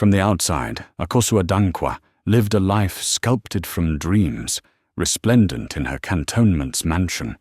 From the outside, Akosua Dankwa lived a life sculpted from dreams, resplendent in her cantonment's mansion,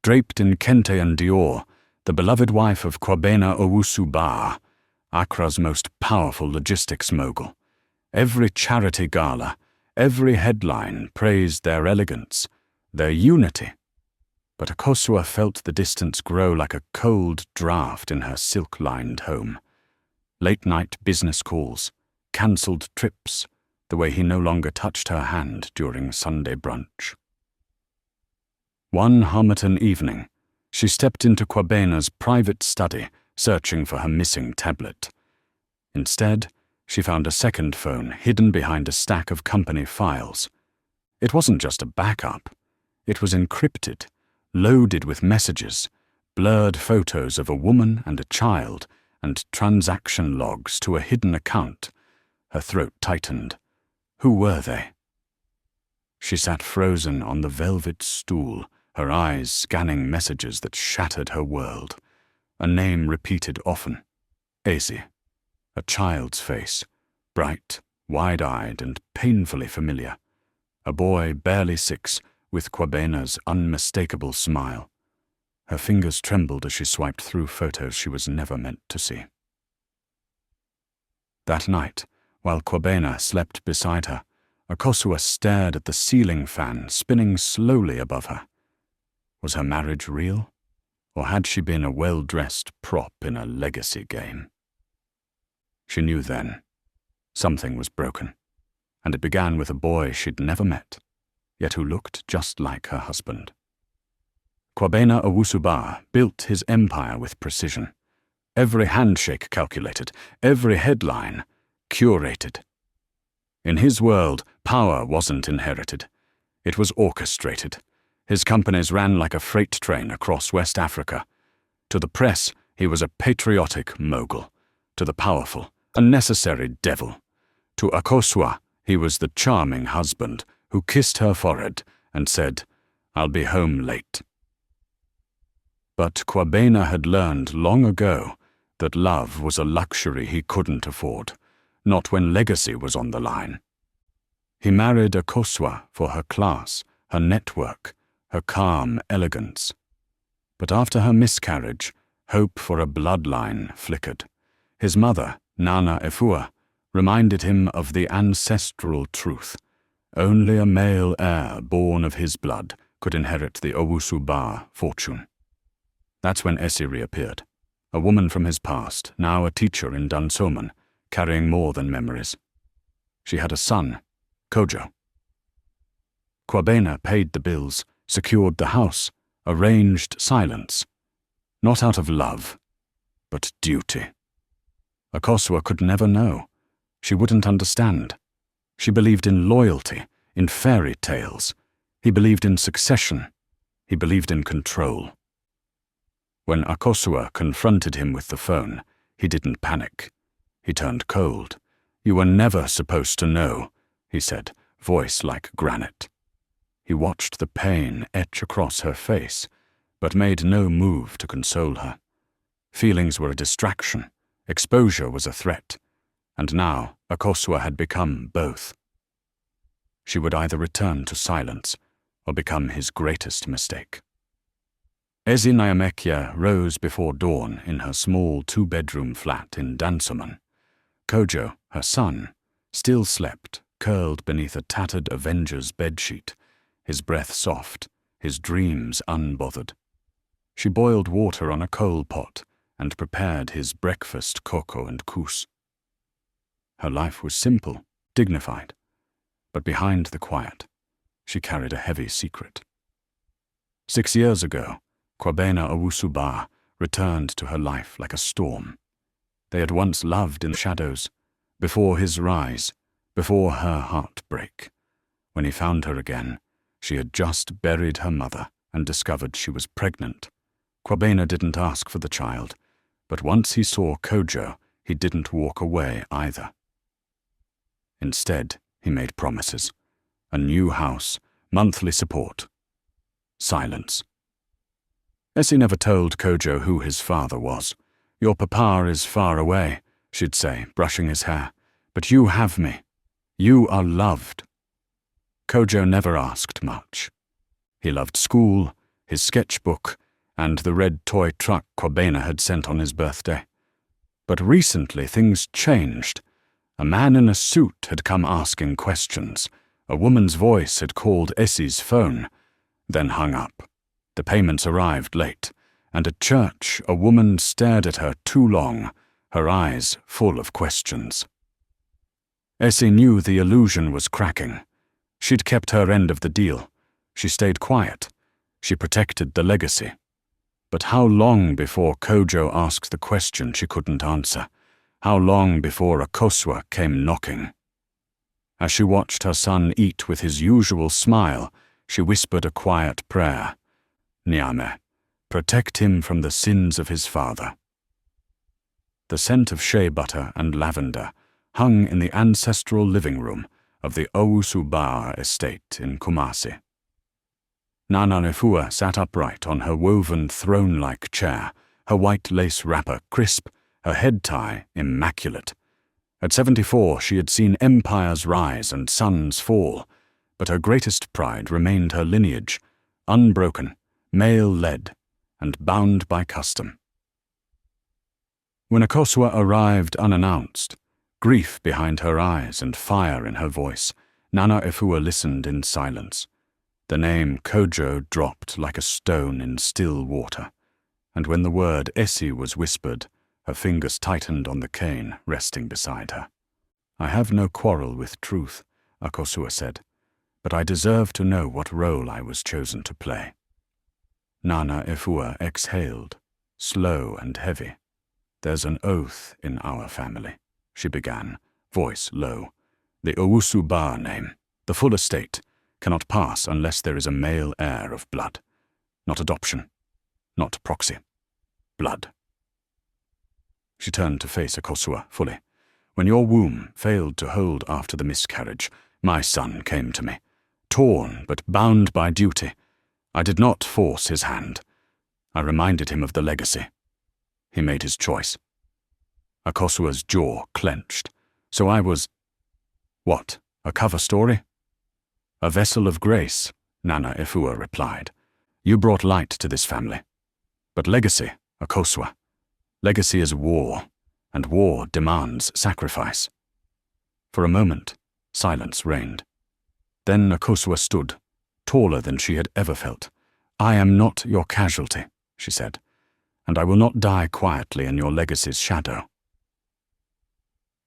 draped in kente and Dior, the beloved wife of Kwabena Owusu-Baa, Accra's most powerful logistics mogul. Every charity gala, every headline praised their elegance, their unity. But Akosua felt the distance grow like a cold draught in her silk-lined home. Late-night business calls, cancelled trips, the way he no longer touched her hand during Sunday brunch. One Harmattan evening, she stepped into Kwabena's private study, searching for her missing tablet. Instead, she found a second phone hidden behind a stack of company files. It wasn't just a backup. It was encrypted, loaded with messages, blurred photos of a woman and a child, and transaction logs to a hidden account. Her throat tightened. Who were they? She sat frozen on the velvet stool, her eyes scanning messages that shattered her world. A name repeated often. Ezi. A child's face, bright, wide-eyed, and painfully familiar. A boy barely 6, with Kwabena's unmistakable smile. Her fingers trembled as she swiped through photos she was never meant to see. That night, while Kwabena slept beside her, Akosua stared at the ceiling fan spinning slowly above her. Was her marriage real, or had she been a well-dressed prop in a legacy game? She knew then. Something was broken, and it began with a boy she'd never met, yet who looked just like her husband. Kwabena Owusu-Baa built his empire with precision. Every handshake calculated, every headline curated. In his world, power wasn't inherited. It was orchestrated. His companies ran like a freight train across West Africa. To the press, he was a patriotic mogul. To the powerful, a necessary devil. To Akosua, he was the charming husband who kissed her forehead and said, "I'll be home late." But Kwabena had learned long ago that love was a luxury he couldn't afford, not when legacy was on the line. He married Akosua for her class, her network, her calm elegance. But after her miscarriage, hope for a bloodline flickered. His mother, Nana Efua, reminded him of the ancestral truth. Only a male heir born of his blood could inherit the Owusu-Baa fortune. That's when Essie reappeared, a woman from his past, now a teacher in Dansoman, carrying more than memories. She had a son, Kojo. Kwabena paid the bills, secured the house, arranged silence. Not out of love, but duty. Akosua could never know. She wouldn't understand. She believed in loyalty, in fairy tales. He believed in succession. He believed in control. When Akosua confronted him with the phone, he didn't panic. He turned cold. "You were never supposed to know," he said, voice like granite. He watched the pain etch across her face, but made no move to console her. Feelings were a distraction. Exposure was a threat. And now Akosua had become both. She would either return to silence or become his greatest mistake. Ezi Nyamekia rose before dawn in her small 2-bedroom flat in Dansoman. Kojo, her son, still slept, curled beneath a tattered Avenger's bedsheet, his breath soft, his dreams unbothered. She boiled water on a coal pot and prepared his breakfast cocoa and couscous. Her life was simple, dignified, but behind the quiet, she carried a heavy secret. 6 years ago, Kwabena Owusu-Baa returned to her life like a storm. They had once loved in the shadows, before his rise, before her heartbreak. When he found her again, she had just buried her mother and discovered she was pregnant. Kwabena didn't ask for the child, but once he saw Kojo, he didn't walk away either. Instead, he made promises. A new house, monthly support. Silence. Essie never told Kojo who his father was. "Your papa is far away," she'd say, brushing his hair, But you have me. You are loved. Kojo never asked much. He loved school, his sketchbook, and the red toy truck Kwabena had sent on his birthday. But recently things changed. A man in a suit had come asking questions. A woman's voice had called Essie's phone, then hung up. The payments arrived late, and at church a woman stared at her too long, her eyes full of questions. Essie knew the illusion was cracking. She'd kept her end of the deal. She stayed quiet. She protected the legacy. But how long before Kojo asked the question she couldn't answer? How long before Akosua came knocking? As she watched her son eat with his usual smile, she whispered a quiet prayer. Nyame, protect him from the sins of his father. The scent of shea butter and lavender hung in the ancestral living room of the Owusu estate in Kumasi. Nana Nefua sat upright on her woven throne-like chair, her white lace wrapper crisp, her head tie immaculate. At 74, she had seen empires rise and suns fall, but her greatest pride remained her lineage, unbroken, male-led, and bound by custom. When Akosua arrived unannounced, grief behind her eyes and fire in her voice, Nana Efua listened in silence. The name Kojo dropped like a stone in still water, and when the word Essie was whispered, her fingers tightened on the cane resting beside her. I have no quarrel with truth, Akosua said, but I deserve to know what role I was chosen to play. Nana Efua exhaled, slow and heavy. There's an oath in our family, she began, voice low. The Owusu name, the full estate, cannot pass unless there is a male heir of blood. Not adoption, not proxy. Blood. She turned to face Akosua fully. When your womb failed to hold after the miscarriage, my son came to me, torn but bound by duty. I did not force his hand. I reminded him of the legacy. He made his choice. Akosua's jaw clenched. So I was... What, a cover story? A vessel of grace, Nana Efua replied. You brought light to this family. But legacy, Akosua. Legacy is war, and war demands sacrifice. For a moment, silence reigned. Then Akosua stood, taller than she had ever felt. I am not your casualty, she said, and I will not die quietly in your legacy's shadow.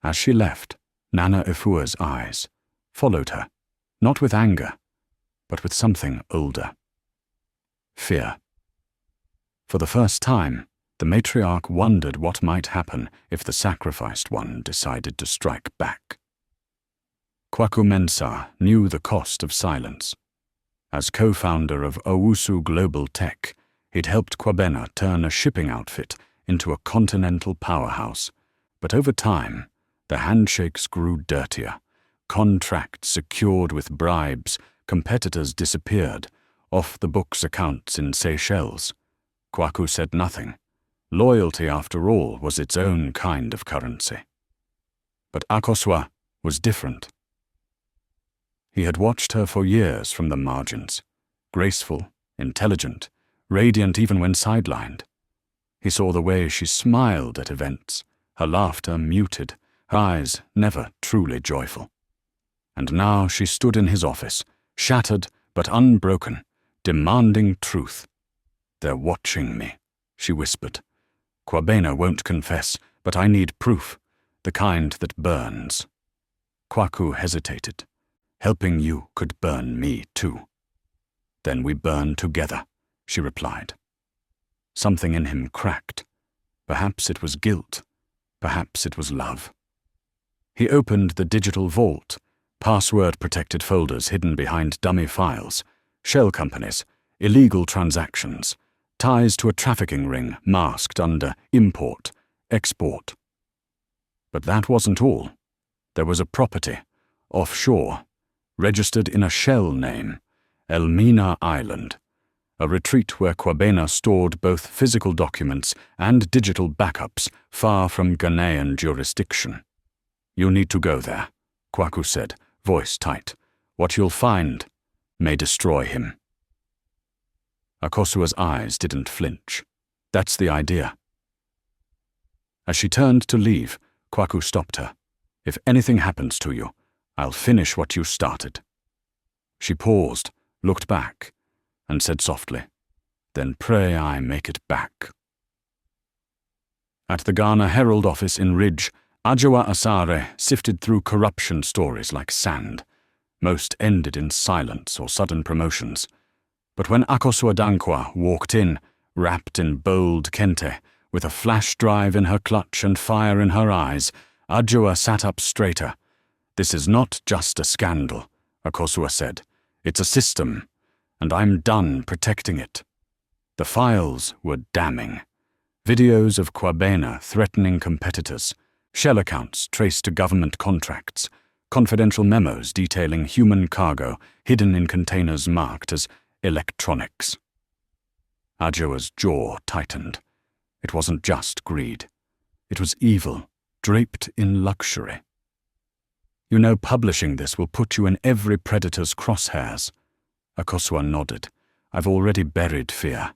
As she left, Nana Efua's eyes followed her, not with anger, but with something older. Fear. For the first time, the matriarch wondered what might happen if the sacrificed one decided to strike back. Kwabena knew the cost of silence. As co-founder of Owusu Global Tech, he'd helped Kwabena turn a shipping outfit into a continental powerhouse. But over time, the handshakes grew dirtier. Contracts secured with bribes, competitors disappeared, off-the-books accounts in Seychelles. Kwaku said nothing. Loyalty, after all, was its own kind of currency. But Akosua was different. He had watched her for years from the margins, graceful, intelligent, radiant even when sidelined. He saw the way she smiled at events, her laughter muted, her eyes never truly joyful. And now she stood in his office, shattered but unbroken, demanding truth. They're watching me, she whispered. Kwabena won't confess, but I need proof, the kind that burns. Kwaku hesitated. Helping you could burn me too. Then we burn together, she replied. Something in him cracked. Perhaps it was guilt. Perhaps it was love. He opened the digital vault, password-protected folders hidden behind dummy files, shell companies, illegal transactions, ties to a trafficking ring masked under import, export. But that wasn't all. There was a property, offshore, registered in a shell name, Elmina Island, a retreat where Kwabena stored both physical documents and digital backups far from Ghanaian jurisdiction. You need to go there, Kwaku said, voice tight. What you'll find may destroy him. Akosua's eyes didn't flinch. That's the idea. As she turned to leave, Kwaku stopped her. If anything happens to you, I'll finish what you started. She paused, looked back, and said softly, Then pray I make it back. At the Ghana Herald office in Ridge, Adjoa Asare sifted through corruption stories like sand. Most ended in silence or sudden promotions. But when Akosua Dankwa walked in, wrapped in bold kente, with a flash drive in her clutch and fire in her eyes, Adjoa sat up straighter. This is not just a scandal, Akosua said. It's a system, and I'm done protecting it. The files were damning. Videos of Kwabena threatening competitors, shell accounts traced to government contracts, confidential memos detailing human cargo hidden in containers marked as electronics. Adjoa's jaw tightened. It wasn't just greed. It was evil, draped in luxury. You know publishing this will put you in every predator's crosshairs. Akosua nodded. I've already buried fear.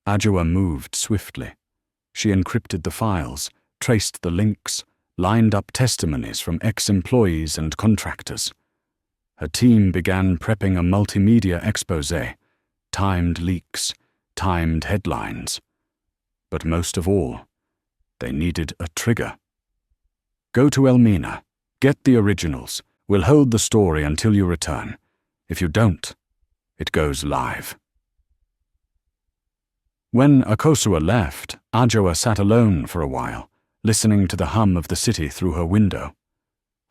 Adjoa moved swiftly. She encrypted the files, traced the links, lined up testimonies from ex-employees and contractors. Her team began prepping a multimedia exposé, timed leaks, timed headlines. But most of all, they needed a trigger. Go to Elmina, get the originals. We'll hold the story until you return. If you don't, it goes live. When Akosua left, Adjoa sat alone for a while, listening to the hum of the city through her window.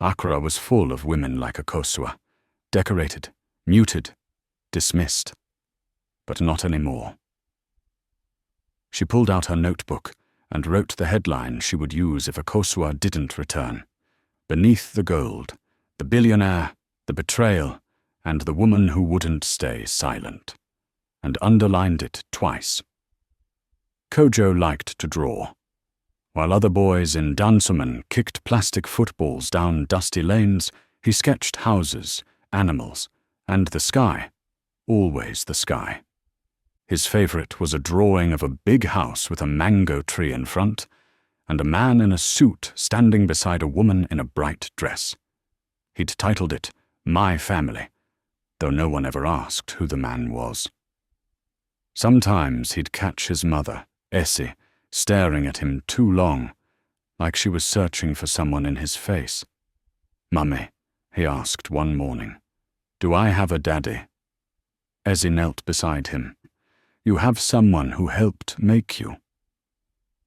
Accra was full of women like Akosua, decorated, muted, dismissed. But not anymore. She pulled out her notebook and wrote the headline she would use if Akosua didn't return. Beneath the gold, the billionaire, the betrayal, and the woman who wouldn't stay silent. And underlined it twice. Kojo liked to draw. While other boys in Dansuman kicked plastic footballs down dusty lanes, he sketched houses, animals, and the sky. Always the sky. His favorite was a drawing of a big house with a mango tree in front, and a man in a suit standing beside a woman in a bright dress. He'd titled it, My Family, though no one ever asked who the man was. Sometimes he'd catch his mother, Essie, staring at him too long, like she was searching for someone in his face. Mummy, he asked one morning, do I have a daddy? Essie knelt beside him. You have someone who helped make you.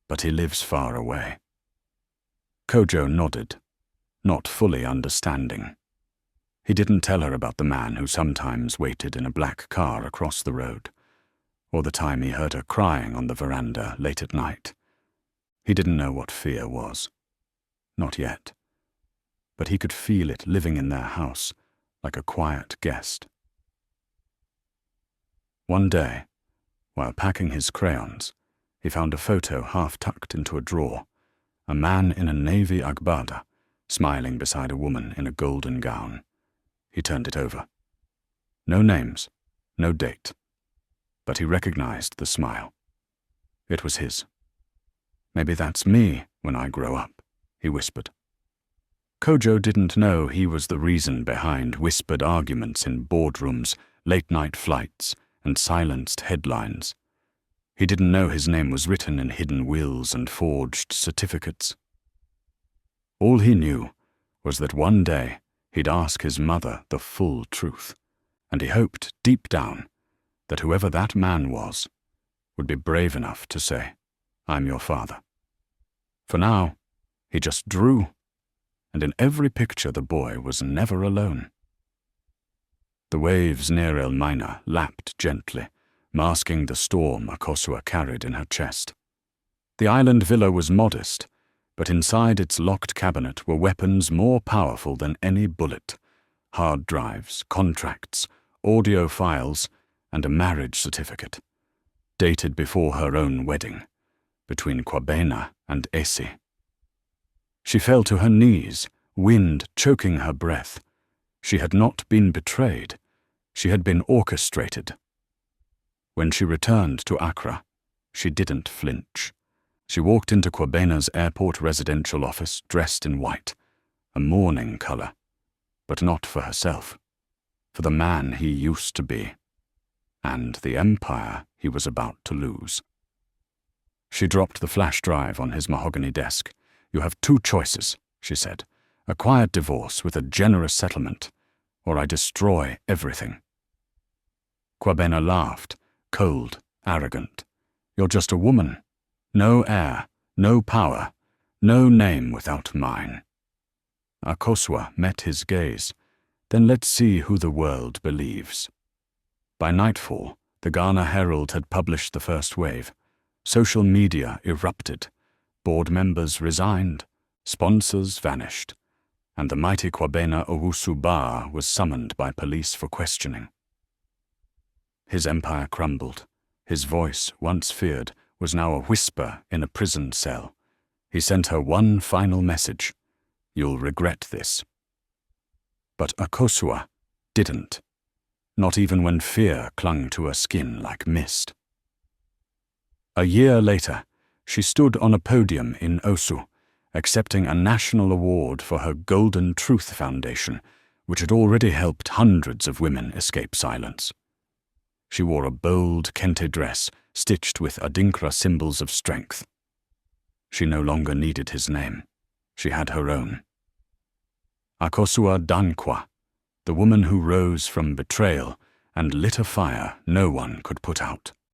But he lives far away. Kojo nodded, not fully understanding. He didn't tell her about the man who sometimes waited in a black car across the road, or the time he heard her crying on the veranda late at night. He didn't know what fear was. Not yet. But he could feel it living in their house, like a quiet guest. One day, while packing his crayons, he found a photo half tucked into a drawer, a man in a navy agbada, smiling beside a woman in a golden gown. He turned it over. No names, no date. But he recognized the smile. It was his. Maybe that's me when I grow up, he whispered. Kojo didn't know he was the reason behind whispered arguments in boardrooms, late-night flights, and silenced headlines. He didn't know his name was written in hidden wills and forged certificates. All he knew was that one day he'd ask his mother the full truth, and he hoped deep down that whoever that man was would be brave enough to say, I'm your father. For now, he just drew, and in every picture the boy was never alone. The waves near Elmina lapped gently, masking the storm Akosua carried in her chest. The island villa was modest, but inside its locked cabinet were weapons more powerful than any bullet, hard drives, contracts, audio files, and a marriage certificate, dated before her own wedding, between Kwabena and Essie. She fell to her knees, wind choking her breath. She had not been betrayed. She had been orchestrated. When she returned to Accra, she didn't flinch. She walked into Kwabena's airport residential office dressed in white, a mourning color, but not for herself, for the man he used to be, and the empire he was about to lose. She dropped the flash drive on his mahogany desk. "You have two choices," she said. "A quiet divorce with a generous settlement, or I destroy everything." Kwabena laughed, cold, arrogant. "You're just a woman. No heir, no power, no name without mine." Akosua met his gaze. "Then let's see who the world believes." By nightfall, the Ghana Herald had published the first wave. Social media erupted. Board members resigned. Sponsors vanished. And the mighty Kwabena Owusu-Baa was summoned by police for questioning. His empire crumbled. His voice, once feared, was now a whisper in a prison cell. He sent her one final message: "You'll regret this." But Akosua didn't, not even when fear clung to her skin like mist. A year later, she stood on a podium in Osu, accepting a national award for her Golden Truth Foundation, which had already helped hundreds of women escape silence. She wore a bold kente dress stitched with Adinkra symbols of strength. She no longer needed his name. She had her own. Akosua Dankwa, the woman who rose from betrayal and lit a fire no one could put out.